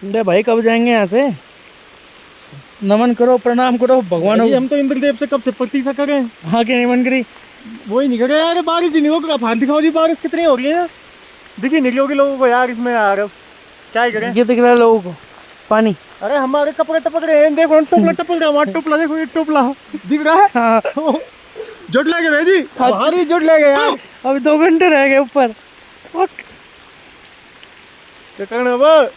अरे भाई कब जाएंगे यहाँ से? नमन करो, प्रणाम करो भगवान। हम तो इंद्रदेव से कब से प्रतीक्षा कर रहे हैं। हाँ के नमन करी। वही नहीं कर रहे यार, बारिश ही नहीं होगा। आप दिखाओ जी बारिश कितनी हो रही है। दिखी नहीं होगी लोगों को यार इसमें यार, क्या ही करें। ये दिख रहा है लोगों को पानी। अरे हमारे कपड़े टपक रहे हैं, देखो टोपला टपक रहा है। हमारा टोपला देखो, ये टोपला दिख रहा है। हाँ। जुट लेंगे भाई, भारी जुट लेंगे यार। अभी 2 घंटे रह गए ऊपर। क्या करना अब।